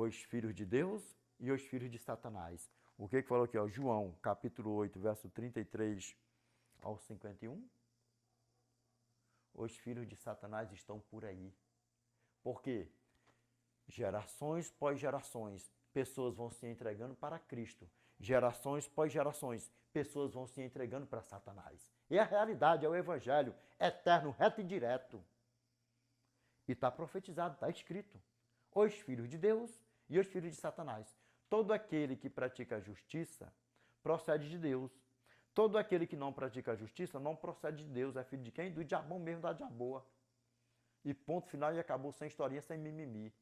os filhos de Deus e os filhos de Satanás. O que falou aqui? Ó? João, capítulo 8, verso 33 ao 51. Os filhos de Satanás estão por aí. Por quê? Gerações pós gerações, pessoas vão se entregando para Cristo. Gerações pós gerações, pessoas vão se entregando para Satanás. E a realidade é o evangelho eterno, reto e direto. E está profetizado, está escrito. Os filhos de Deus e os filhos de Satanás. Todo aquele que pratica a justiça procede de Deus. Todo aquele que não pratica a justiça não procede de Deus. É filho de quem? Do diabão mesmo, da diaboa. E ponto final, e acabou, sem historinha, sem mimimi.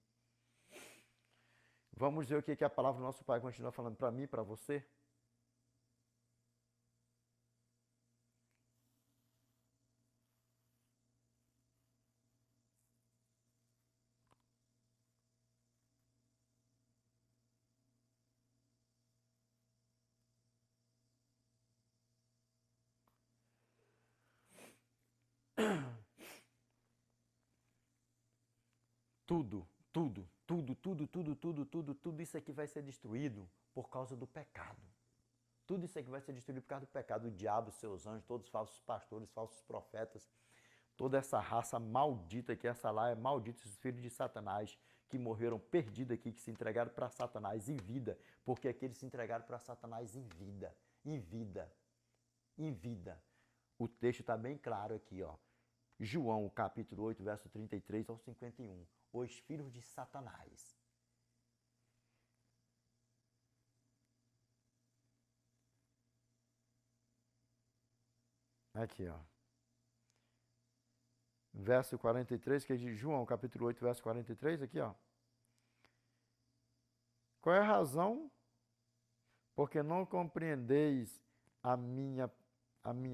Vamos ver o que a palavra do nosso Pai continua falando para mim e para você? Tudo isso aqui vai ser destruído por causa do pecado. Tudo isso aqui vai ser destruído por causa do pecado. O diabo, seus anjos, todos os falsos pastores, falsos profetas, toda essa raça maldita que essa lá é maldita, esses filhos de Satanás que morreram perdidos aqui, que se entregaram para Satanás em vida, porque aqueles se entregaram para Satanás em vida, em vida, em vida. O texto está bem claro aqui, ó. João, capítulo 8, verso 33 ao 51. Os filhos de Satanás. Aqui, ó. Verso 43, que é de João, capítulo 8, verso 43, aqui, ó. Qual é a razão? Porque não compreendeis a minha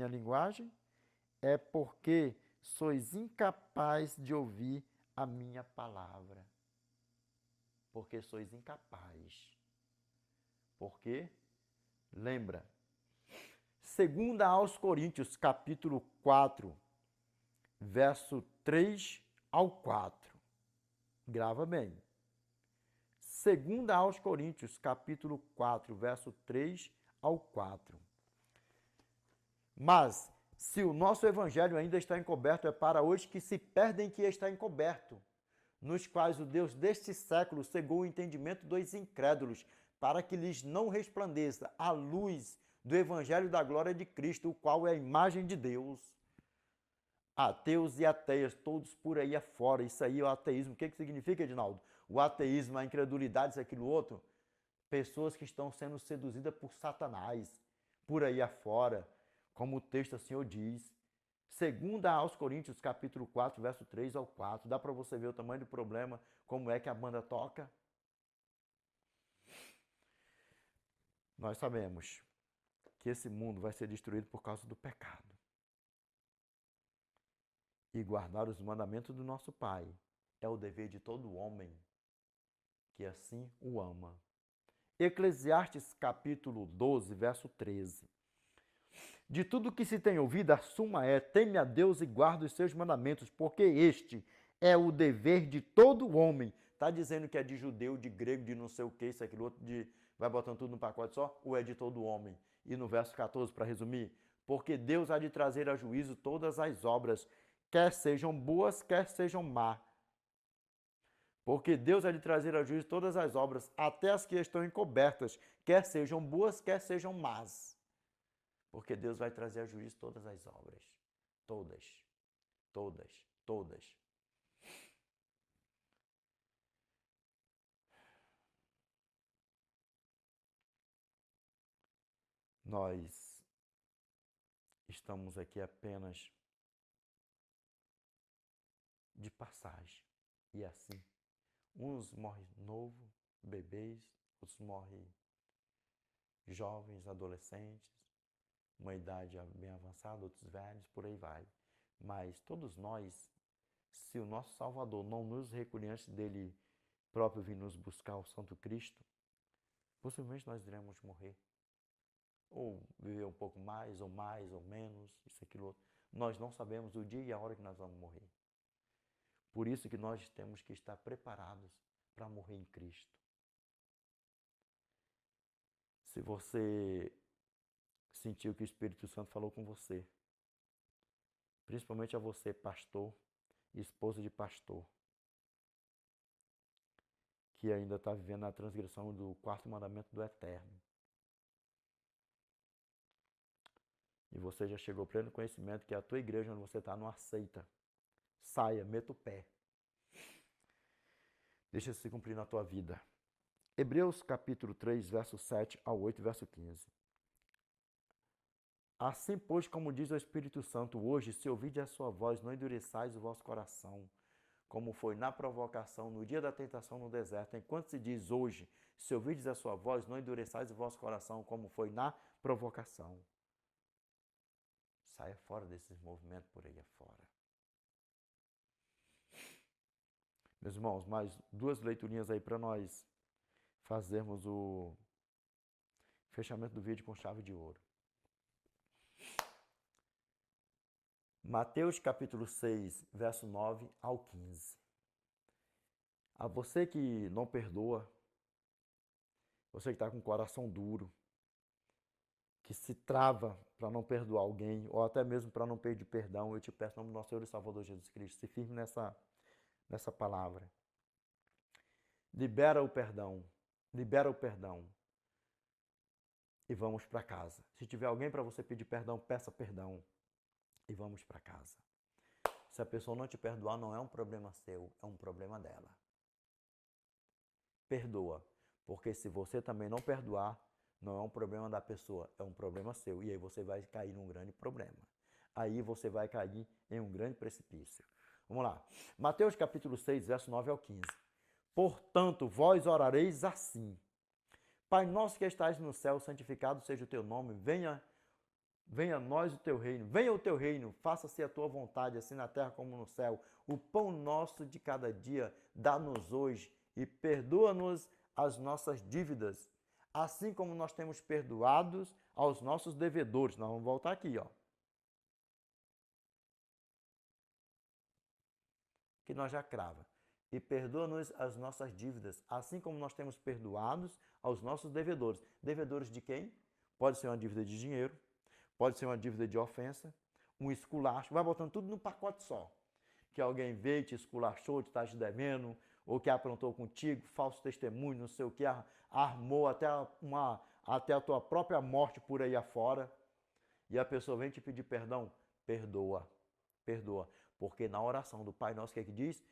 linguagem? É porque sois incapazes de ouvir a minha palavra. Porque sois incapazes. Porque, lembra, segunda aos Coríntios, capítulo 4, verso 3 ao 4. Grava bem. Segunda aos Coríntios, capítulo 4, verso 3 ao 4. Mas, se o nosso evangelho ainda está encoberto, é para os que se perdem que está encoberto, nos quais o Deus deste século cegou o entendimento dos incrédulos, para que lhes não resplandeça a luz do evangelho da glória de Cristo, o qual é a imagem de Deus. Ateus e ateias, todos por aí afora. Isso aí é o ateísmo. O que significa, Edinaldo? O ateísmo, a incredulidade, isso, aquilo, outro. Pessoas que estão sendo seduzidas por Satanás, por aí afora, como o texto assim o diz. Segunda aos Coríntios, capítulo 4, verso 3 ao 4. Dá para você ver o tamanho do problema, como é que a banda toca? Nós sabemos que esse mundo vai ser destruído por causa do pecado. E guardar os mandamentos do nosso Pai é o dever de todo homem que assim o ama. Eclesiastes capítulo 12, verso 13. De tudo que se tem ouvido, a suma é: teme a Deus e guarda os seus mandamentos, porque este é o dever de todo homem. Está dizendo que é de judeu, de grego, de não sei o que, isso, aquilo, outro, vai botando tudo no pacote só? Ou é de todo homem? E no verso 14, para resumir, porque Deus há de trazer a juízo todas as obras, quer sejam boas, quer sejam más. Porque Deus há de trazer a juízo todas as obras, até as que estão encobertas, quer sejam boas, quer sejam más. Porque Deus vai trazer a juízo todas as obras. Todas. Todas. Todas. Nós estamos aqui apenas de passagem. E assim, uns morrem novo, bebês, outros morrem jovens, adolescentes, uma idade bem avançada, outros velhos, por aí vai. Mas todos nós, se o nosso Salvador não nos recolher antes dele próprio vir nos buscar, o Santo Cristo, possivelmente nós iremos morrer. Ou viver um pouco mais, ou menos, isso, aquilo, outro. Nós não sabemos o dia e a hora que nós vamos morrer. Por isso que nós temos que estar preparados para morrer em Cristo. Se você sentiu que o Espírito Santo falou com você, principalmente a você, pastor e esposa de pastor, que ainda está vivendo a transgressão do quarto mandamento do Eterno. E você já chegou ao pleno conhecimento que a tua igreja onde você está não aceita. Saia, meta o pé. Deixa isso se cumprir na tua vida. Hebreus capítulo 3, verso 7 ao 8, verso 15. Assim, pois, como diz o Espírito Santo, hoje, se ouvides a sua voz, não endureçais o vosso coração, como foi na provocação, no dia da tentação no deserto. Enquanto se diz hoje, se ouvides a sua voz, não endureçais o vosso coração, como foi na provocação. Saia fora desses movimentos por aí afora. Meus irmãos, mais duas leiturinhas aí para nós fazermos o fechamento do vídeo com chave de ouro. Mateus capítulo 6, verso 9 ao 15. A você que não perdoa, você que está com o coração duro, que se trava para não perdoar alguém, ou até mesmo para não pedir perdão, eu te peço em nome do nosso Senhor e Salvador Jesus Cristo, se firme nessa palavra. Libera o perdão e vamos para casa. Se tiver alguém para você pedir perdão, peça perdão e vamos para casa. Se a pessoa não te perdoar, não é um problema seu, é um problema dela. Perdoa, porque se você também não perdoar, não é um problema da pessoa, é um problema seu. E aí você vai cair num grande problema. Aí você vai cair em um grande precipício. Vamos lá. Mateus capítulo 6, verso 9 ao 15. Portanto, vós orareis assim. Pai nosso que estais no céu, santificado seja o teu nome. Venha a nós o teu reino. Venha o teu reino. Faça-se a tua vontade, assim na terra como no céu. O pão nosso de cada dia dá-nos hoje. E perdoa-nos as nossas dívidas, assim como nós temos perdoados aos nossos devedores. Nós vamos voltar aqui, ó. Que nós já crava. E perdoa-nos as nossas dívidas, assim como nós temos perdoados aos nossos devedores. Devedores de quem? Pode ser uma dívida de dinheiro, pode ser uma dívida de ofensa, um esculacho. Vai botando tudo num pacote só. Que alguém veio, te esculachou, te está te devendo, ou que aprontou contigo, falso testemunho, não sei o que, armou até a tua própria morte por aí afora, e a pessoa vem te pedir perdão, perdoa. Porque na oração do Pai Nosso, o que é que diz?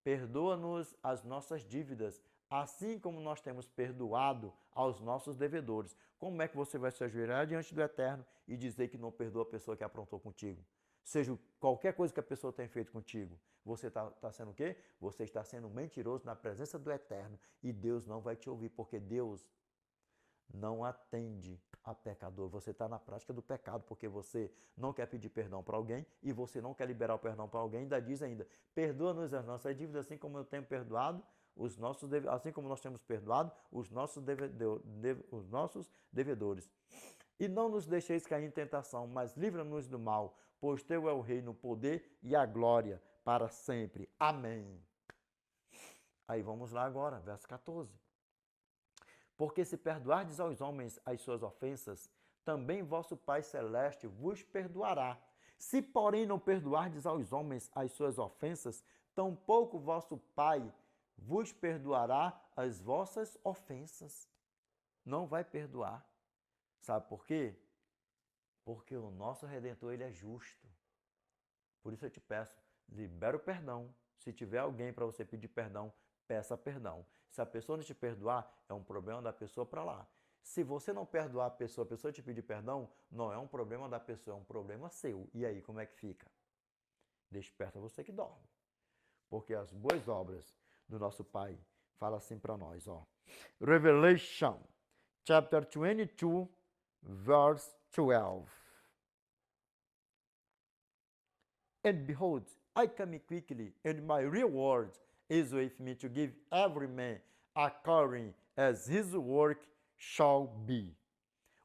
Perdoa-nos as nossas dívidas, assim como nós temos perdoado aos nossos devedores. Como é que você vai se ajoelhar diante do Eterno e dizer que não perdoa a pessoa que aprontou contigo? Seja qualquer coisa que a pessoa tenha feito contigo, você está sendo o quê? Você está sendo mentiroso na presença do Eterno e Deus não vai te ouvir, porque Deus não atende a pecador. Você está na prática do pecado, porque você não quer pedir perdão para alguém e você não quer liberar o perdão para alguém, ainda diz ainda, perdoa-nos as nossas dívidas, assim como eu tenho perdoado assim como nós temos perdoado os nossos devedores. E não nos deixeis cair em tentação, mas livra-nos do mal, pois teu é o reino, o poder e a glória para sempre. Amém. Aí vamos lá agora, verso 14. Porque se perdoardes aos homens as suas ofensas, também vosso Pai Celeste vos perdoará. Se, porém, não perdoardes aos homens as suas ofensas, tampouco vosso Pai vos perdoará as vossas ofensas. Não vai perdoar. Sabe por quê? Porque o nosso Redentor, ele é justo. Por isso eu te peço, libera o perdão. Se tiver alguém para você pedir perdão, peça perdão. Se a pessoa não te perdoar, é um problema da pessoa para lá. Se você não perdoar a pessoa te pedir perdão, não é um problema da pessoa, é um problema seu. E aí, como é que fica? Desperta você que dorme. Porque as boas obras do nosso Pai falam assim para nós, ó. Revelation, chapter 22, verse 12. And behold, I come quickly, and my reward is with me to give every man according as his work shall be.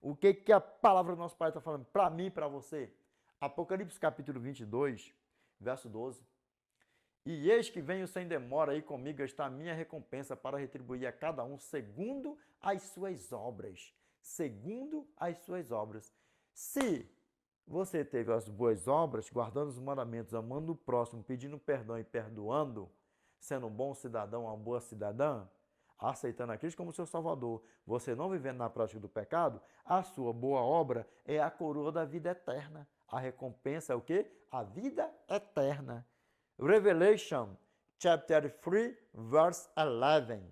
O que a palavra do nosso Pai está falando para mim e para você? Apocalipse capítulo 22, verso 12. E eis que venho sem demora, e comigo está a minha recompensa para retribuir a cada um segundo as suas obras. segundo as suas obras. Se você teve as boas obras, guardando os mandamentos, amando o próximo, pedindo perdão e perdoando, sendo um bom cidadão, uma boa cidadã, aceitando a Cristo como seu Salvador, você não vivendo na prática do pecado, a sua boa obra é a coroa da vida eterna. A recompensa é o quê? A vida eterna. Revelation, chapter 3, verse 11.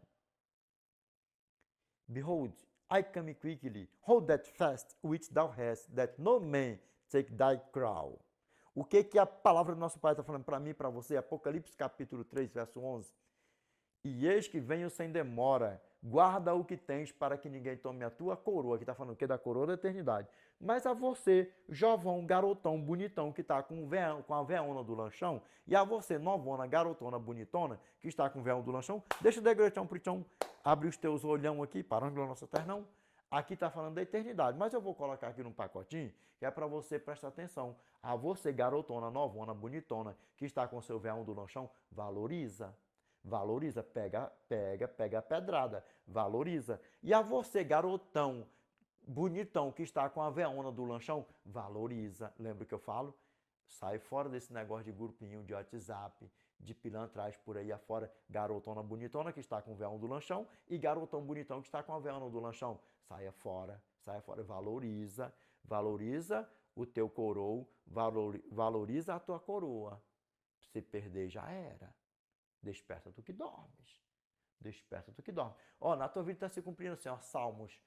Behold, I come quickly. Hold that fast which thou hast, that no man take thy crown. O que a palavra do nosso Pai está falando para mim e para você? Apocalipse capítulo 3, verso 11. E eis que venho sem demora, guarda o que tens para que ninguém tome a tua coroa. Aqui está falando o que? Da coroa da eternidade. Mas a você, jovão, garotão, bonitão, que está com a veona do lanchão, e a você, novona, garotona, bonitona, que está com o veão do lanchão, deixa o degretão, pritão, abre os teus olhão aqui, para onde nosso ternão. Aqui está falando da eternidade, mas eu vou colocar aqui num pacotinho, que é para você prestar atenção. A você, garotona, novona, bonitona, que está com o seu veão do lanchão, valoriza. Valoriza, pega a pedrada, valoriza. E a você, garotão, bonitão, que está com a veona do lanchão, valoriza. Lembra que eu falo? Sai fora desse negócio de grupinho, de WhatsApp, de pilantragem por aí afora. Garotona bonitona que está com o veão do lanchão e garotão bonitão que está com a veona do lanchão. Saia fora, valoriza. Valoriza o teu coroa, valoriza a tua coroa. Se perder, já era. Desperta tu que dormes. Desperta tu que dormes. Ó, na tua vida está se cumprindo assim, ó, Salmos,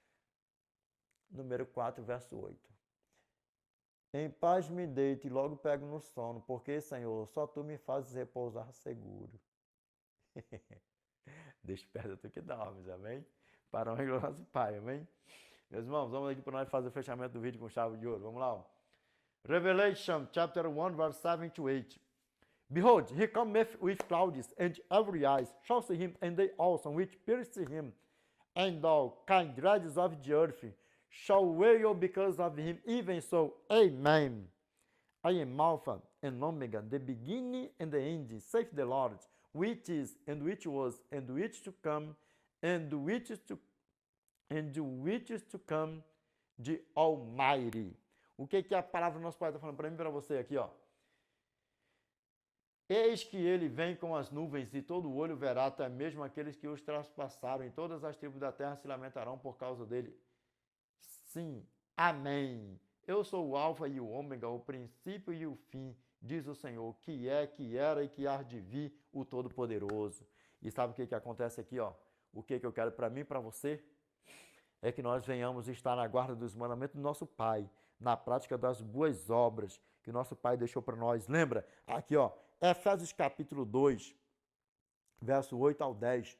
número 4, verso 8. Em paz me deito e logo pego no sono, porque, Senhor, só tu me fazes repousar seguro. Desperta tu que dormes, amém? Para honra e glória do nosso Pai, amém? Meus irmãos, vamos aqui para nós fazer o fechamento do vídeo com chave de ouro. Vamos lá, ó. Revelation, chapter 1, verse 7 to 8. Behold, he cometh with clouds, and every eye shall see him, and they also which pierced him, and all kindreds of the earth shall wail because of him. Even so, amen. I am Alpha and Omega, the beginning and the end, saith the Lord, which is, and which was, and which to come, and which is to come, the Almighty. O que a palavra do nosso Pai está falando para mim e para você aqui, ó? Eis que ele vem com as nuvens, e todo olho verá, até mesmo aqueles que os traspassaram, e todas as tribos da terra se lamentarão por causa dele. Sim, amém. Eu sou o Alfa e o Ômega, o princípio e o fim, diz o Senhor, que é, que era e que há de vir, o Todo-Poderoso. E sabe o que acontece aqui, ó? O que eu quero para mim e para você? É que nós venhamos estar na guarda dos mandamentos do nosso Pai, na prática das boas obras que nosso Pai deixou para nós. Lembra? Aqui, ó, Efésios capítulo 2, verso 8 ao 10.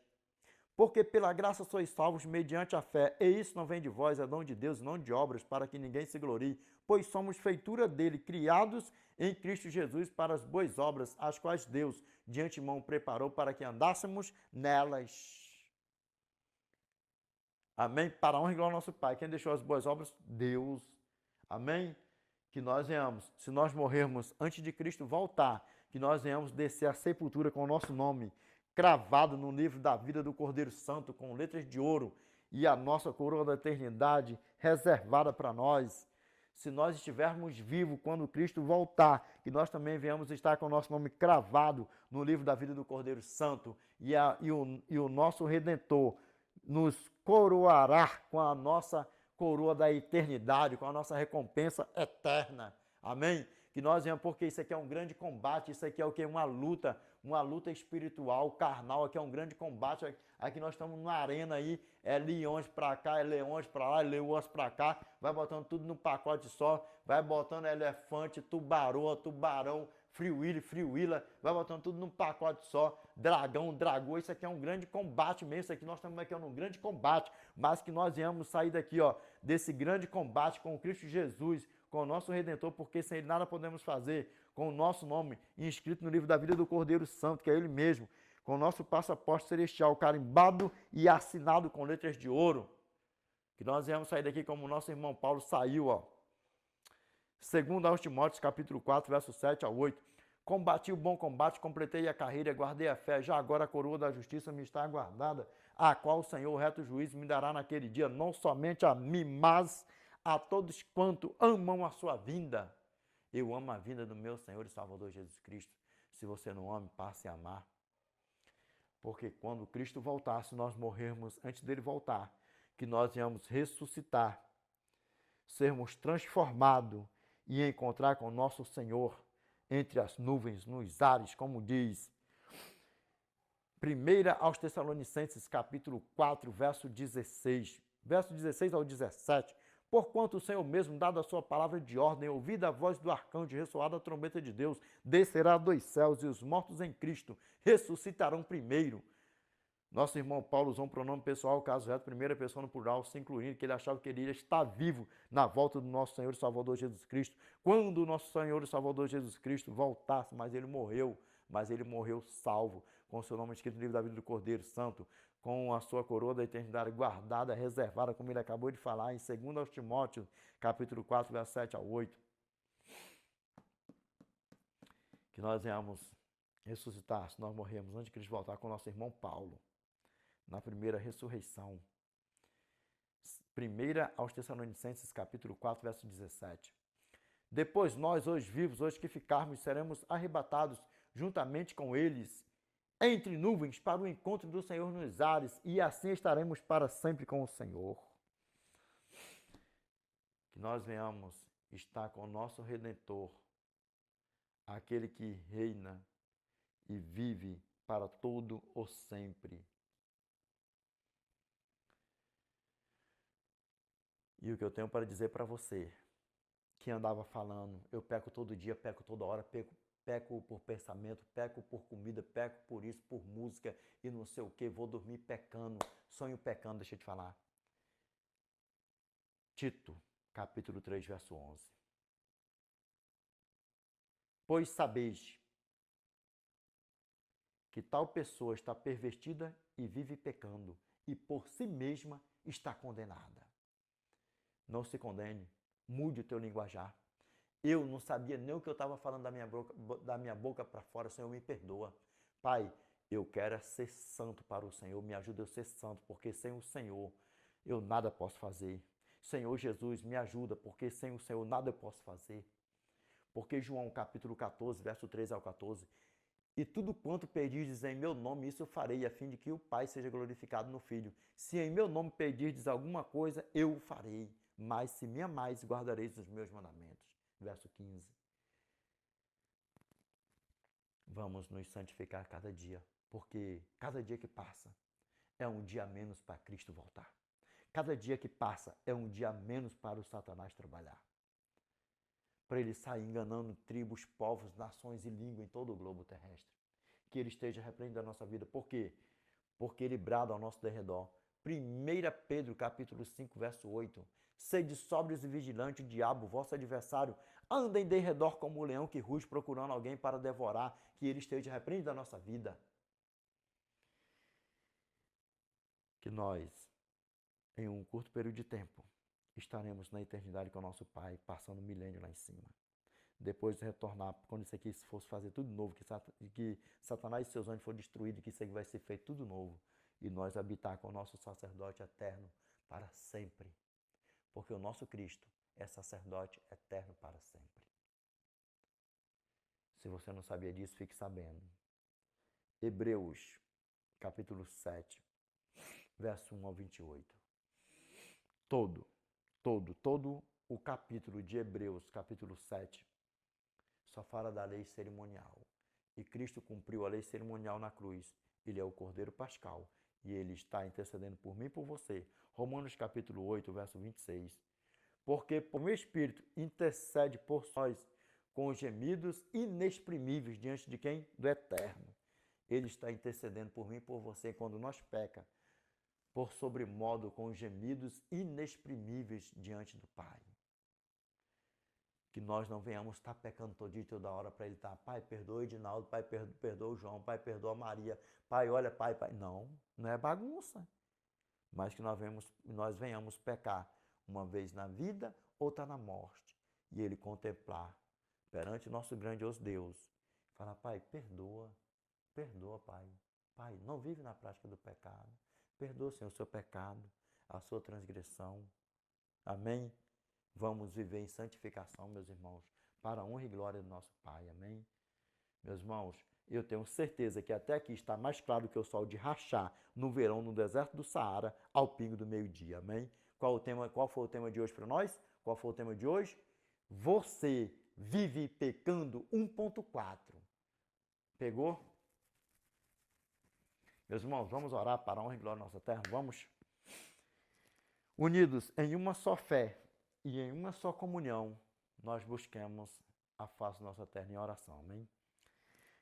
Porque pela graça sois salvos mediante a fé, e isso não vem de vós, é dom de Deus, não de obras, para que ninguém se glorie, pois somos feitura dele, criados em Cristo Jesus para as boas obras, as quais Deus de antemão preparou para que andássemos nelas. Amém? Para a honra e glória ao nosso Pai. Quem deixou as boas obras? Deus. Amém? Que nós venhamos, se nós morrermos antes de Cristo voltar, que nós venhamos descer à sepultura com o nosso nome cravado no livro da vida do Cordeiro Santo, com letras de ouro, e a nossa coroa da eternidade reservada para nós. Se nós estivermos vivos quando Cristo voltar, que nós também venhamos estar com o nosso nome cravado no livro da vida do Cordeiro Santo, e o nosso Redentor nos coroará com a nossa coroa da eternidade, com a nossa recompensa eterna. Amém? Que nós venhamos, porque isso aqui é um grande combate, isso aqui é o que? Uma luta espiritual, carnal, aqui é um grande combate, aqui nós estamos numa arena aí, é leões para cá, é leões para lá, é leões para cá, vai botando tudo no pacote só, vai botando elefante, tubarão, friuíla, vai botando tudo num pacote só, dragão, isso aqui é um grande combate mesmo, isso aqui nós estamos aqui num grande combate, mas que nós viemos sair daqui, ó, desse grande combate com Cristo Jesus, com o nosso Redentor, porque sem ele nada podemos fazer, com o nosso nome inscrito no livro da vida do Cordeiro Santo, que é ele mesmo, com o nosso passaporte celestial carimbado e assinado com letras de ouro, que nós viemos sair daqui como o nosso irmão Paulo saiu, ó. Segundo aos Timóteos, capítulo 4, verso 7 ao 8. Combati o bom combate, completei a carreira, guardei a fé. Já agora a coroa da justiça me está aguardada, a qual o Senhor, o reto juízo, me dará naquele dia, não somente a mim, mas a todos quanto amam a sua vinda. Eu amo a vinda do meu Senhor e Salvador Jesus Cristo. Se você não ama, passe a amar. Porque quando Cristo voltar, se nós morrermos antes dele voltar, que nós venhamos ressuscitar, sermos transformados e encontrar com o nosso Senhor entre as nuvens, nos ares, como diz 1 aos Tessalonicenses, capítulo 4, verso 16 ao 17. Porquanto o Senhor mesmo, dado a sua palavra de ordem, ouvida a voz do arcanjo, ressoada a trombeta de Deus, descerá dos céus, e os mortos em Cristo ressuscitarão primeiro. Nosso irmão Paulo usou um pronome pessoal, caso reto, primeira pessoa no plural, se incluindo, que ele achava que ele ia estar vivo na volta do nosso Senhor e Salvador Jesus Cristo. Quando o nosso Senhor e Salvador Jesus Cristo voltasse, mas ele morreu salvo, com o seu nome escrito no livro da vida do Cordeiro Santo, com a sua coroa da eternidade guardada, reservada, como ele acabou de falar, em 2 Timóteo, capítulo 4, verso 7 a 8. Que nós venhamos ressuscitar, se nós morrermos antes de Cristo voltar, com o nosso irmão Paulo, na primeira ressurreição. 1 aos Tessalonicenses, capítulo 4, verso 17. Depois nós, hoje vivos, hoje que ficarmos, seremos arrebatados juntamente com eles, entre nuvens, para o encontro do Senhor nos ares, e assim estaremos para sempre com o Senhor. Que nós venhamos estar com o nosso Redentor, aquele que reina e vive para todo o sempre. E o que eu tenho para dizer para você, que andava falando, eu peco todo dia, peco toda hora, peco por pensamento, peco por comida, peco por isso, por música e não sei o que, vou dormir pecando, sonho pecando, deixa eu te falar. Tito, capítulo 3, verso 11. Pois sabeis que tal pessoa está pervertida e vive pecando, e por si mesma está condenada. Não se condene, mude o teu linguajar. Eu não sabia nem o que eu estava falando da minha boca para fora, Senhor, me perdoa. Pai, eu quero ser santo para o Senhor, me ajuda a ser santo, porque sem o Senhor eu nada posso fazer. Senhor Jesus, me ajuda, porque sem o Senhor nada eu posso fazer. Porque João capítulo 14, verso 13 ao 14, e tudo quanto pedirdes em meu nome, isso eu farei, a fim de que o Pai seja glorificado no Filho. Se em meu nome pedirdes alguma coisa, eu o farei. Mas se me amais, guardareis os meus mandamentos. Verso 15. Vamos nos santificar cada dia, porque cada dia que passa é um dia a menos para Cristo voltar. Cada dia que passa é um dia a menos para o Satanás trabalhar. Para ele sair enganando tribos, povos, nações e língua em todo o globo terrestre. Que ele esteja repreendendo a nossa vida. Por quê? Porque ele brada ao nosso derredor. 1 Pedro, capítulo 5, verso 8. Sede sóbrios e vigilantes, o diabo, vosso adversário, anda em derredor como o leão que ruge procurando alguém para devorar, que ele esteja repreendendo a nossa vida. Que nós, em um curto período de tempo, estaremos na eternidade com o nosso Pai, passando um milênio lá em cima. Depois de retornar, quando isso aqui fosse fazer tudo novo, que Satanás e seus anjos forem destruídos, que isso aqui vai ser feito tudo novo, e nós habitar com o nosso sacerdote eterno para sempre. Porque o nosso Cristo é sacerdote eterno para sempre. Se você não sabia disso, fique sabendo. Hebreus, capítulo 7, verso 1 ao 28. Todo o capítulo de Hebreus, capítulo 7, só fala da lei cerimonial. E Cristo cumpriu a lei cerimonial na cruz. Ele é o Cordeiro Pascal. E ele está intercedendo por mim e por você. Romanos capítulo 8, verso 26. Porque por meu Espírito intercede por nós com gemidos inexprimíveis diante de quem? Do Eterno. Ele está intercedendo por mim e por você quando nós peca, por sobremodo com gemidos inexprimíveis diante do Pai. Que nós não venhamos estar pecando todo dia e toda hora para ele estar, Pai, perdoa o Edinaldo, Pai, perdoa o João, Pai, perdoa a Maria, Pai, olha, Pai. Não, não é bagunça. Mas que nós venhamos pecar uma vez na vida, outra na morte. E ele contemplar perante nosso grandioso Deus, Fala, Pai, perdoa. Perdoa, Pai. Pai, não vive na prática do pecado. Perdoa, Senhor, o seu pecado, a sua transgressão. Amém? Vamos viver em santificação, meus irmãos, para a honra e glória do nosso Pai. Amém? Meus irmãos, eu tenho certeza que até aqui está mais claro que o sol de rachar no verão, no deserto do Saara, ao pingo do meio-dia. Amém? Qual foi o tema de hoje para nós? Qual foi o tema de hoje? Você vive pecando 1.4. Pegou? Meus irmãos, vamos orar para a honra e glória da nossa terra? Vamos? Unidos em uma só fé e em uma só comunhão, nós busquemos a face da nossa terra em oração. Amém?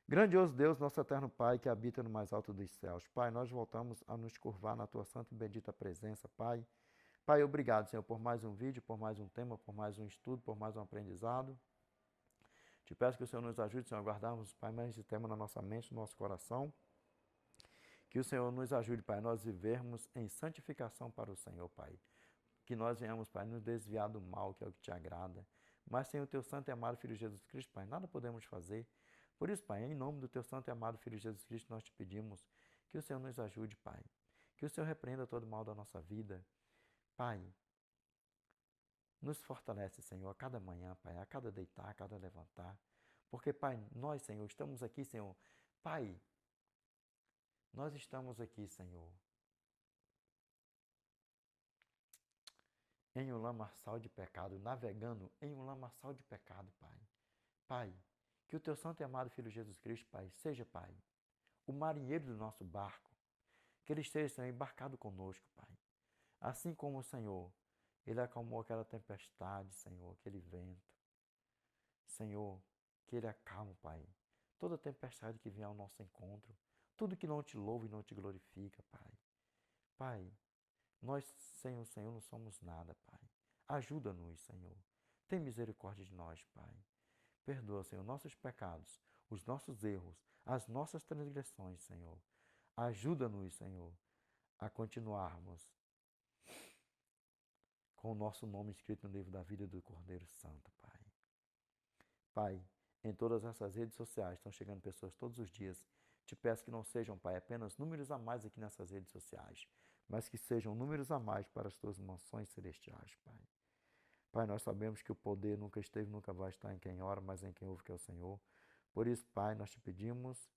Grandioso Deus, nosso eterno Pai, que habita no mais alto dos céus. Pai, nós voltamos a nos curvar na Tua santa e bendita presença, Pai. Pai, obrigado, Senhor, por mais um vídeo, por mais um tema, por mais um estudo, por mais um aprendizado. Te peço que o Senhor nos ajude, Senhor, a guardarmos, Pai, mais esse tema na nossa mente, no nosso coração. Que o Senhor nos ajude, Pai, nós vivermos em santificação para o Senhor, Pai. Que nós venhamos, Pai, nos desviar do mal, que é o que te agrada. Mas sem o Teu santo e amado Filho Jesus Cristo, Pai, nada podemos fazer. Por isso, Pai, em nome do Teu santo e amado Filho Jesus Cristo, nós te pedimos que o Senhor nos ajude, Pai. Que o Senhor repreenda todo o mal da nossa vida. Pai, nos fortalece, Senhor, a cada manhã, Pai, a cada deitar, a cada levantar. Porque, Pai, nós, Senhor, estamos aqui, Senhor. Pai, nós estamos aqui, Senhor, em um lamaçal de pecado, navegando em um lamaçal de pecado, Pai. Pai, que o Teu santo e amado Filho Jesus Cristo, Pai, seja, Pai, o marinheiro do nosso barco, que ele esteja, Senhor, embarcado conosco, Pai. Assim como o Senhor, ele acalmou aquela tempestade, Senhor, aquele vento. Senhor, que ele acalme, Pai, toda tempestade que vem ao nosso encontro, tudo que não te louva e não te glorifica, Pai. Pai, nós, sem o Senhor, não somos nada, Pai. Ajuda-nos, Senhor. Tem misericórdia de nós, Pai. Perdoa, Senhor, nossos pecados, os nossos erros, as nossas transgressões, Senhor. Ajuda-nos, Senhor, a continuarmos com o nosso nome escrito no livro da vida do Cordeiro Santo, Pai. Pai, em todas essas redes sociais estão chegando pessoas todos os dias. Te peço que não sejam, Pai, apenas números a mais aqui nessas redes sociais, mas que sejam números a mais para as Tuas mansões celestiais, Pai. Pai, nós sabemos que o poder nunca esteve, nunca vai estar em quem ora, mas em quem ouve, que é o Senhor. Por isso, Pai, nós te pedimos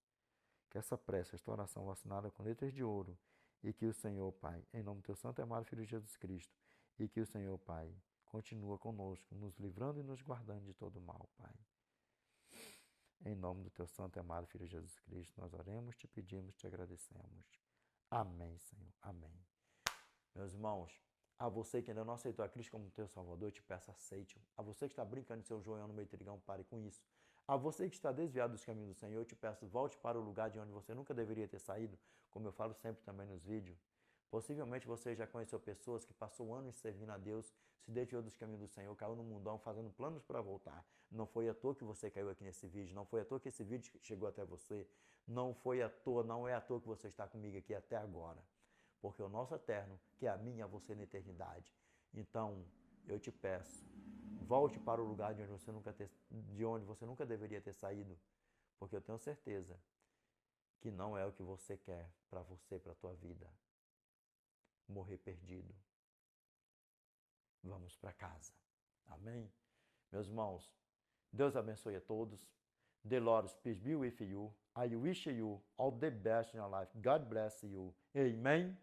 que essa prece, esta oração vacinada com letras de ouro, e que o Senhor, Pai, em nome do Teu santo e amado Filho Jesus Cristo, e que o Senhor, Pai, continua conosco, nos livrando e nos guardando de todo mal, Pai. Em nome do Teu santo e amado Filho Jesus Cristo, nós oremos, te pedimos, te agradecemos. Amém, Senhor. Amém. Meus irmãos, a você que ainda não aceitou a Cristo como teu Salvador, eu te peço, aceite-o. A você que está brincando de seu joelhão no meio trigão, pare com isso. A você que está desviado dos caminhos do Senhor, eu te peço, volte para o lugar de onde você nunca deveria ter saído, como eu falo sempre também nos vídeos. Possivelmente você já conheceu pessoas que passou anos servindo a Deus, se desviou dos caminhos do Senhor, caiu no mundão fazendo planos para voltar. Não foi à toa que você caiu aqui nesse vídeo, não foi à toa que esse vídeo chegou até você, não foi à toa, não é à toa que você está comigo aqui até agora. Porque o nosso eterno, que é a minha e a você na eternidade. Então, eu te peço, volte para o lugar de onde você nunca deveria ter saído, porque eu tenho certeza que não é o que você quer para você, para a tua vida. Morrer perdido. Vamos para casa. Amém? Meus irmãos, Deus abençoe a todos. The Lord peace be with you. I wish you all the best in your life. God bless you. Amen.